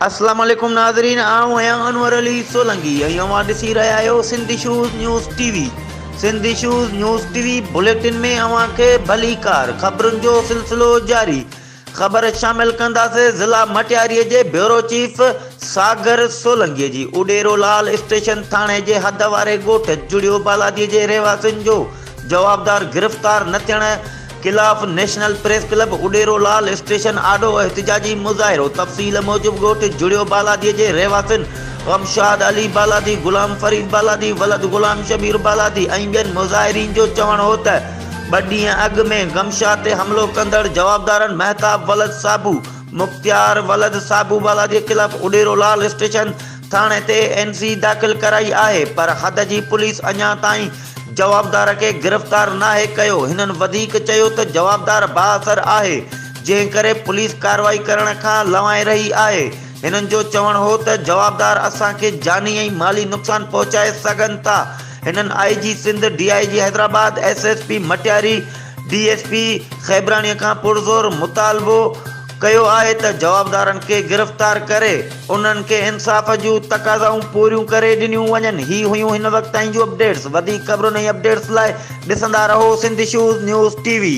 अस्सलाम वालेकुम नाज़रीन, आऊं आहियां अनवर अली सोलंकी ऐं अवां ॾिसी रहिया आहियो Sindhi shoes news TV. Sindhi shoes news TV bulletin में अवां खे भली कार ख़बरुनि जो सिलसिलो जारी। ख़बर शामिल कंदासीं ज़िला मटियारीअ जे ब्यूरो चीफ सागर सोलंकीअ जी। उडेरो लाल स्टेशन थाणे जे हद वारे ॻोठ जुड़ियो बालादीअ जे रहवासियुनि जो जवाबदार गिरफ़्तार न थियण खिलाफ नेशनल प्रेस क्लब उडेरो लाल स्टेशन आडो एहतिजाजी मुज़ाहिरो। तफ़सील मूजिब ॻोठ जुड़ियो बालादीअ जे रहवासियुनि गमशाद अली बालादी, गुलाम फरीद बालादी, वलद गुलाम शबीर बालादी ऐं ॿियनि मुज़ाहिरीन जो चवणु हो त 2 ॾींहं अॻु में गमशाद ते हमिलो कंदड़ जवाबदारनि महताब वलद साबू, मुख्तियार वलद साबू बालादी के खिलाफ उडेरो लाल स्टेशन थाणे ते NC दाख़िल कराई आहे, पर हद जी पुलिस अञा ताईं जवाबदार के गिरफ़्तार नाहे कयो। हिननि वधीक चयो त जवाबदार बाअसर आहे, जंहिं करे पुलिस कार्रवाई करण खां लवाए रही आहे। हिननि जो चवणु हो त जवाबदार असांखे जानी ऐं माली नुक़सान पहुचाए सघनि था। हिननि IG Sindh, DIG Hyderabad, SSP Matiari, DSP खैबराणीअ खां पुरज़ोर मुतालबो कयो आहे त जवाबदारनि खे गिरफ़्तार करे उन्हनि खे इंसाफ़ जूं तक़ाज़ाऊं पूरियूं करे ॾिनियूं वञनि। ही हुयूं हिन वक़्त ताईं जूं अपडेट्स। वधीक ख़बरुनि ऐं अपडेट्स लाइ ॾिसंदा रहो सिंधी शूज़ न्यूज़ टीवी।